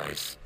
Nice.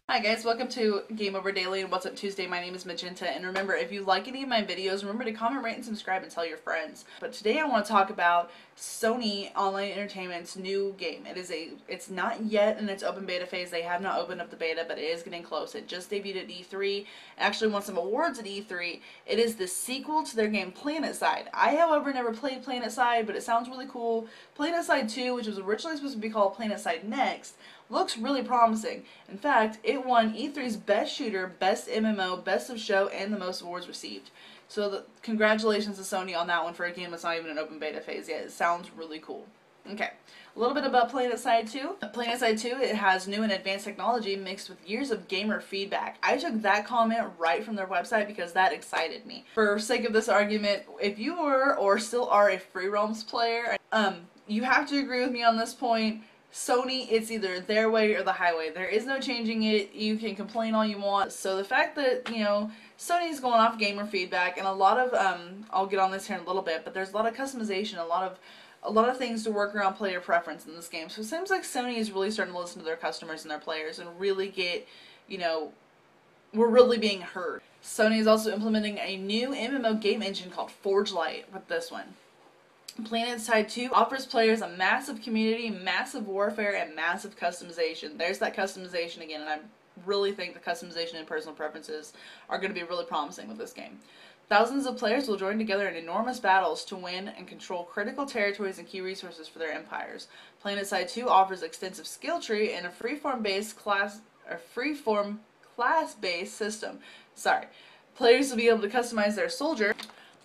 Hi guys, welcome to Game Over Daily and What's Up Tuesday. My name is Magenta, and remember, if you like any of my videos, remember to comment, rate, and subscribe and tell your friends. But today I want to talk about Sony Online Entertainment's new game. It's not yet in its open beta phase. They have not opened up the beta, but it is getting close. It just debuted at E3. It actually won some awards at E3. It is the sequel to their game PlanetSide. I, however, never played PlanetSide, but it sounds really cool. PlanetSide2, which was originally supposed to be called PlanetSide Next, looks really promising. In fact, it won E3's Best Shooter, Best MMO, Best of Show, and the most awards received. So congratulations to Sony on that one for a game that's not even in open beta phase yet. It sounds really cool. Okay, a little bit about PlanetSide 2. PlanetSide 2, it has new and advanced technology mixed with years of gamer feedback. I took that comment right from their website because that excited me. For sake of this argument, if you were or still are a Free Roams player, you have to agree with me on this point. Sony, it's either their way or the highway. There is no changing it. You can complain all you want. So the fact that, you know, Sony's going off gamer feedback and a lot of, I'll get on this here in a little bit, but there's a lot of customization, a lot of things to work around player preference in this game. So it seems like Sony is really starting to listen to their customers and their players and really get, you know, we're really being heard. Sony is also implementing a new MMO game engine called Forge Light with this one. PlanetSide 2 offers players a massive community, massive warfare, and massive customization. There's that customization again, and I really think the customization and personal preferences are going to be really promising with this game. Thousands of players will join together in enormous battles to win and control critical territories and key resources for their empires. PlanetSide 2 offers extensive skill tree and a freeform class-based system. Players will be able to customize their soldier,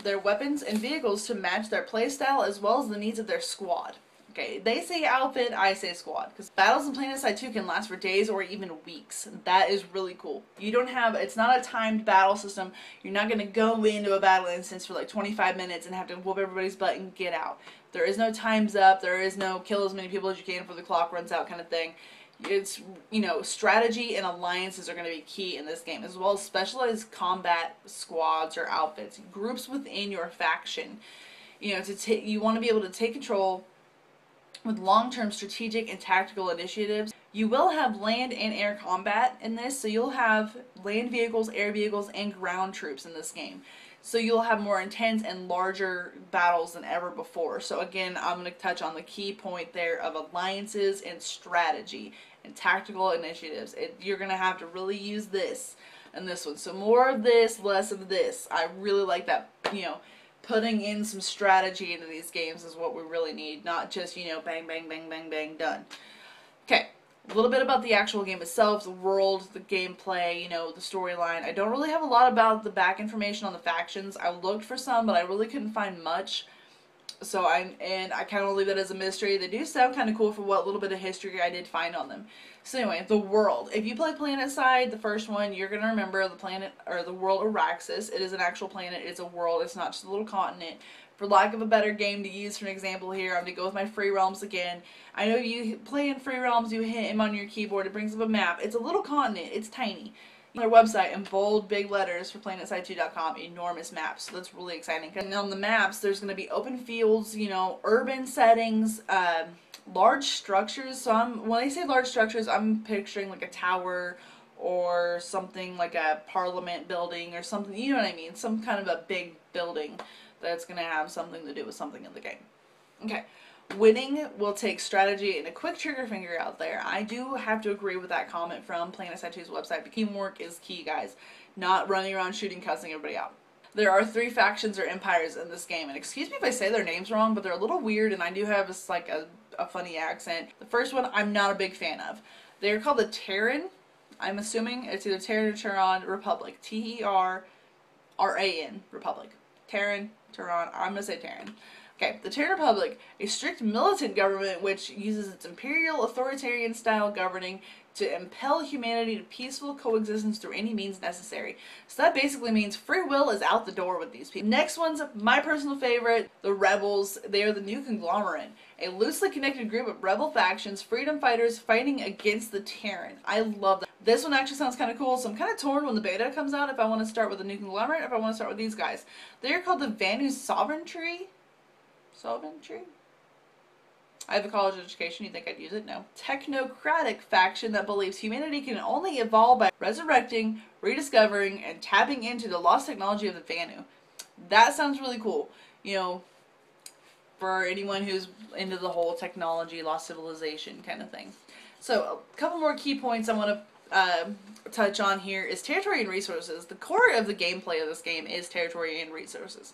their weapons, and vehicles to match their playstyle as well as the needs of their squad. Okay, they say outfit, I say squad, because battles in PlanetSide 2 can last for days or even weeks. That is really cool. You don't have, it's not a timed battle system. You're not going to go into a battle instance for like 25 minutes and have to whoop everybody's butt and get out. There is no times up, there is no kill as many people as you can before the clock runs out kind of thing. It's, you know, strategy and alliances are going to be key in this game, as well as specialized combat squads or outfits, groups within your faction. You know, you want to be able to take control with long-term strategic and tactical initiatives. You will have land and air combat in this, so you'll have land vehicles, air vehicles, and ground troops in this game. So you'll have more intense and larger battles than ever before. So again, I'm going to touch on the key point there of alliances and strategy and tactical initiatives. You're going to have to really use this in this one. So more of this, less of this. I really like that, you know, putting in some strategy into these games is what we really need. Not just, you know, bang, bang, bang, bang, bang, done. Okay. A little bit about the actual game itself, the world, the gameplay, you know, the storyline. I don't really have a lot about the back information on the factions. I looked for some, but I really couldn't find much. So I kind of leave that as a mystery. They do sound kind of cool for what little bit of history I did find on them. So anyway, the world. If you play PlanetSide, the first one, you're going to remember the planet, or the world Araxis. It is an actual planet. It's a world. It's not just a little continent. For lack of a better game to use for an example here, I'm going to go with my Free Realms again. I know you play in Free Realms, you hit him on your keyboard, it brings up a map. It's a little continent, it's tiny. On their website, in bold, big letters for PlanetSide2.com, enormous maps, so that's really exciting. And on the maps, there's going to be open fields, you know, urban settings, large structures. So when I say large structures, I'm picturing like a tower or something like a parliament building or something, you know what I mean, some kind of a big building that's going to have something to do with something in the game. Okay, winning will take strategy and a quick trigger finger out there. I do have to agree with that comment from PlanetSide2's website. But teamwork is key, guys. Not running around shooting, cussing everybody out. There are 3 factions or empires in this game, and excuse me if I say their names wrong, but they're a little weird, and I do have like a funny accent. The first one I'm not a big fan of. They're called the Terran. I'm assuming it's either Terran or Terran Republic. T-E-R-R-A-N Republic. Terran, Tehran, I'm going to say Terran. Okay, the Terran Republic, a strict militant government which uses its imperial authoritarian style governing to impel humanity to peaceful coexistence through any means necessary. So that basically means free will is out the door with these people. Next one's my personal favorite, the Rebels. They are the new conglomerate, a loosely connected group of rebel factions, freedom fighters fighting against the Terran. I love that. This one actually sounds kind of cool, so I'm kind of torn when the beta comes out if I want to start with the new conglomerate or if I want to start with these guys. They are called the Vanu Sovereignty. Sovereignty? I have a college education, you think I'd use it? No. Technocratic faction that believes humanity can only evolve by resurrecting, rediscovering, and tapping into the lost technology of the Vanu. That sounds really cool. You know, for anyone who's into the whole technology, lost civilization kind of thing. So, a couple more key points I want to touch on here is territory and resources. The core of the gameplay of this game is territory and resources.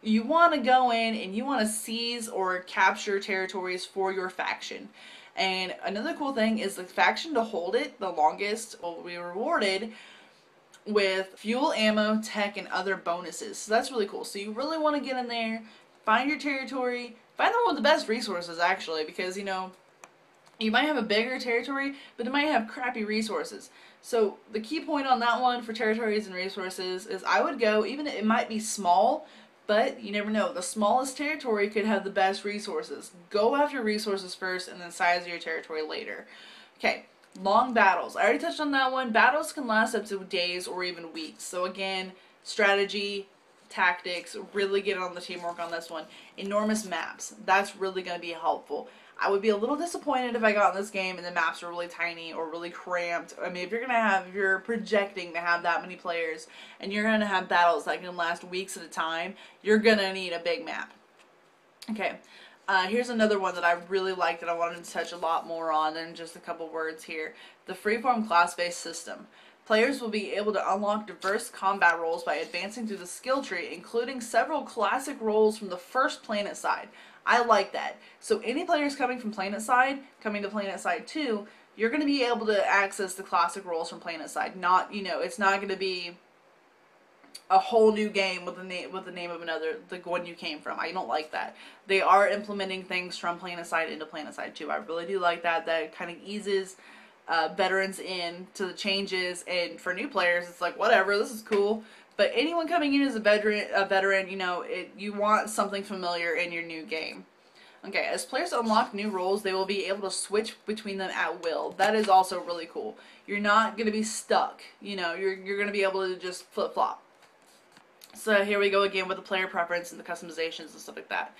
You want to go in and you want to seize or capture territories for your faction. And another cool thing is the faction to hold it the longest will be rewarded with fuel, ammo, tech, and other bonuses. So that's really cool. So you really want to get in there, find your territory, find the one with the best resources actually, because you know, you might have a bigger territory, but it might have crappy resources. So the key point on that one for territories and resources is I would go, even if it might be small, but you never know. The smallest territory could have the best resources. Go after resources first and then size your territory later. Okay, long battles. I already touched on that one. Battles can last up to days or even weeks. So again, strategy, tactics, really get on the teamwork on this one. Enormous maps. That's really going to be helpful. I would be a little disappointed if I got in this game and the maps are really tiny or really cramped. I mean, if you're projecting to have that many players and you're going to have battles that can last weeks at a time, you're going to need a big map. Okay, here's another one that I really like that I wanted to touch a lot more on than just a couple words here. The freeform class-based system. Players will be able to unlock diverse combat roles by advancing through the skill tree, including several classic roles from the first PlanetSide. I like that. So any players coming from PlanetSide, coming to PlanetSide2, you're going to be able to access the classic roles from PlanetSide. Not, you know, it's not going to be a whole new game with the name of another, the one you came from. I don't like that. They are implementing things from PlanetSide into PlanetSide2. I really do like that. That kind of eases veterans in to the changes, and for new players, it's like, whatever, this is cool. But anyone coming in as a veteran, you know, you want something familiar in your new game. Okay, as players unlock new roles, they will be able to switch between them at will. That is also really cool. You're not going to be stuck. You know, you're going to be able to just flip-flop. So here we go again with the player preference and the customizations and stuff like that.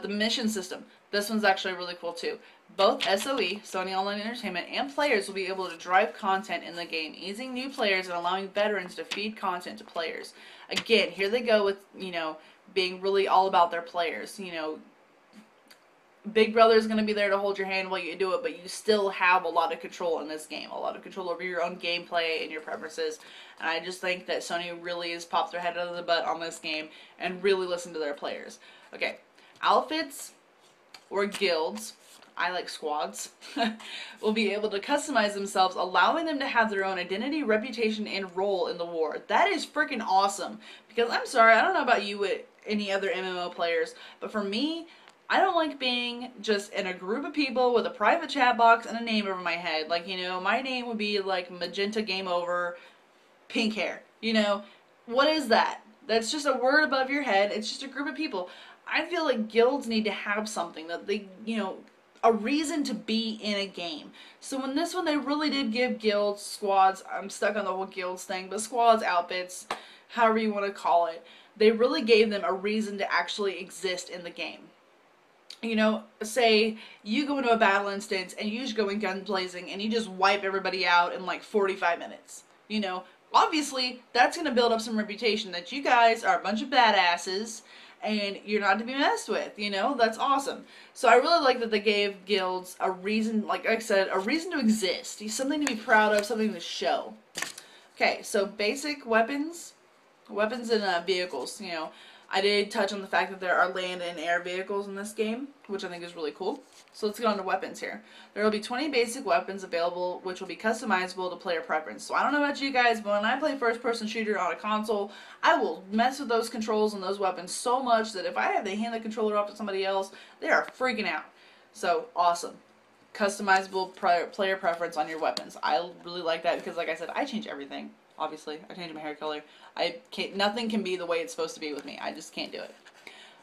The mission system. This one's actually really cool too. Both SOE, Sony Online Entertainment, and players will be able to drive content in the game, easing new players and allowing veterans to feed content to players. Again, here they go with, you know, being really all about their players. You know, Big Brother is going to be there to hold your hand while you do it, but you still have a lot of control in this game, a lot of control over your own gameplay and your preferences. And I just think that Sony really has popped their head out of the butt on this game and really listened to their players. Okay, outfits or guilds, I like squads, will be able to customize themselves, allowing them to have their own identity, reputation, and role in the war. That is freaking awesome. Because I'm sorry, I don't know about you with any other MMO players, but for me, I don't like being just in a group of people with a private chat box and a name over my head. Like, you know, my name would be like Magenta Game Over, pink hair. You know, what is that? That's just a word above your head. It's just a group of people. I feel like guilds need to have something that they, you know, a reason to be in a game. So in this one, they really did give guilds, squads, I'm stuck on the whole guilds thing, but squads, outfits, however you want to call it, they really gave them a reason to actually exist in the game. You know, say you go into a battle instance and you just go in gun blazing and you just wipe everybody out in like 45 minutes. You know, obviously that's going to build up some reputation that you guys are a bunch of badasses and you're not to be messed with. You know, that's awesome. So I really like that they gave guilds a reason, like I said, a reason to exist. Something to be proud of, something to show. Okay, so basic weapons and vehicles, you know. I did touch on the fact that there are land and air vehicles in this game, which I think is really cool. So let's get on to weapons here. There will be 20 basic weapons available, which will be customizable to player preference. So I don't know about you guys, but when I play first-person shooter on a console, I will mess with those controls and those weapons so much that if I have to hand the controller off to somebody else, they are freaking out. So, awesome. Customizable player preference on your weapons. I really like that because, like I said, I change everything. Obviously, I change my hair color. Nothing can be the way it's supposed to be with me. I just can't do it.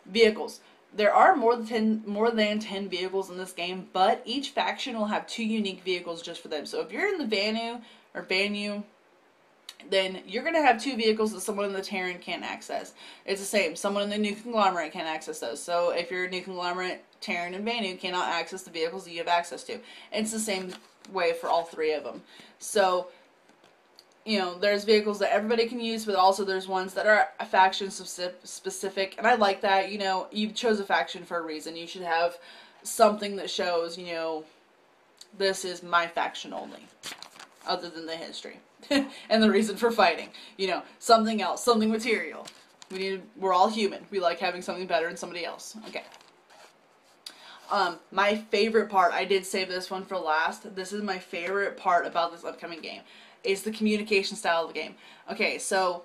Vehicles. There are more than 10 vehicles in this game, but each faction will have 2 unique vehicles just for them. So if you're in the Vanu, then you're going to have 2 vehicles that someone in the Terran can't access. It's the same. Someone in the New Conglomerate can't access those. So if you're a New Conglomerate, Terran, and Vanu cannot access the vehicles that you have access to. It's the same way for all 3 of them. So, you know, there's vehicles that everybody can use, but also there's ones that are faction specific, and I like that. You know, you chose a faction for a reason. You should have something that shows, you know, this is my faction only, other than the history and the reason for fighting. You know, something else, something material. We're all human. We like having something better than somebody else. Okay. My favorite part, I did save this one for last. This is my favorite part about this upcoming game. Is the communication style of the game. Okay, so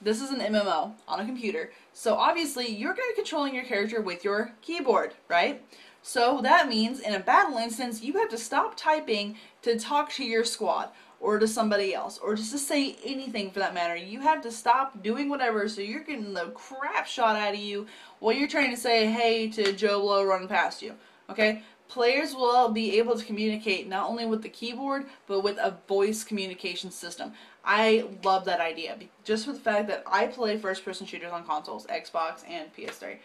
this is an MMO on a computer. So obviously you're going to be controlling your character with your keyboard, right? So that means in a battle instance, you have to stop typing to talk to your squad or to somebody else or just to say anything for that matter. You have to stop doing whatever so you're getting the crap shot out of you while you're trying to say hey to Joe Blow running past you. Okay? Players will be able to communicate not only with the keyboard, but with a voice communication system. I love that idea, just for the fact that I play first-person shooters on consoles, Xbox and PS3.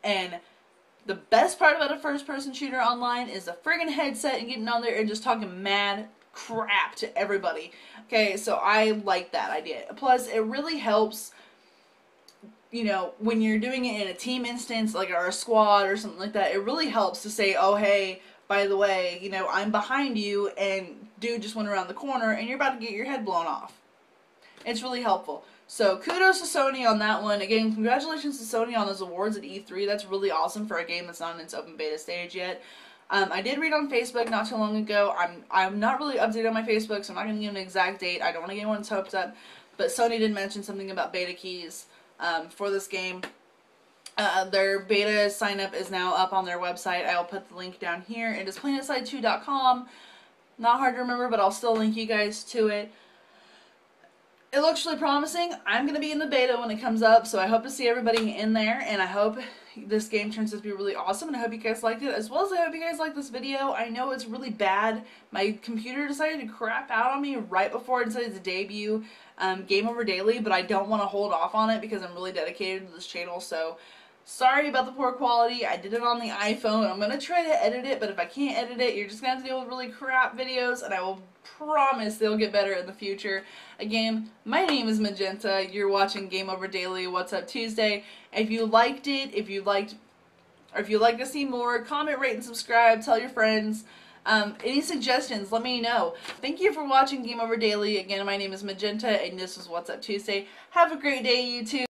And the best part about a first-person shooter online is the friggin' headset and getting on there and just talking mad crap to everybody. Okay, so I like that idea. Plus, it really helps, you know, when you're doing it in a team instance, like or a squad or something like that, it really helps to say, oh, hey, by the way, you know, I'm behind you and dude just went around the corner and you're about to get your head blown off. It's really helpful. So kudos to Sony on that one. Again, congratulations to Sony on those awards at E3. That's really awesome for a game that's not in its open beta stage yet. I did read on Facebook not too long ago. I'm not really updated on my Facebook, so I'm not going to give an exact date. I don't want to get anyone's hopes up. But Sony did mention something about beta keys. For this game. Their beta sign up is now up on their website. I'll put the link down here. It is PlanetSide2.com. Not hard to remember, but I'll still link you guys to it. It looks really promising. I'm going to be in the beta when it comes up, so I hope to see everybody in there, and I hope this game turns out to be really awesome, and I hope you guys liked it, as well as I hope you guys liked this video. I know it's really bad. My computer decided to crap out on me right before I decided to debut Game Over Daily, but I don't want to hold off on it because I'm really dedicated to this channel, so sorry about the poor quality. I did it on the iPhone. I'm going to try to edit it, but if I can't edit it, you're just going to have to deal with really crap videos, and I will promise they'll get better in the future. Again, my name is Magenta. You're watching Game Over Daily, What's Up Tuesday. If you liked it, if you'd like to see more, comment, rate, and subscribe. Tell your friends. Any suggestions, let me know. Thank you for watching Game Over Daily. Again, my name is Magenta, and this was What's Up Tuesday. Have a great day, YouTube.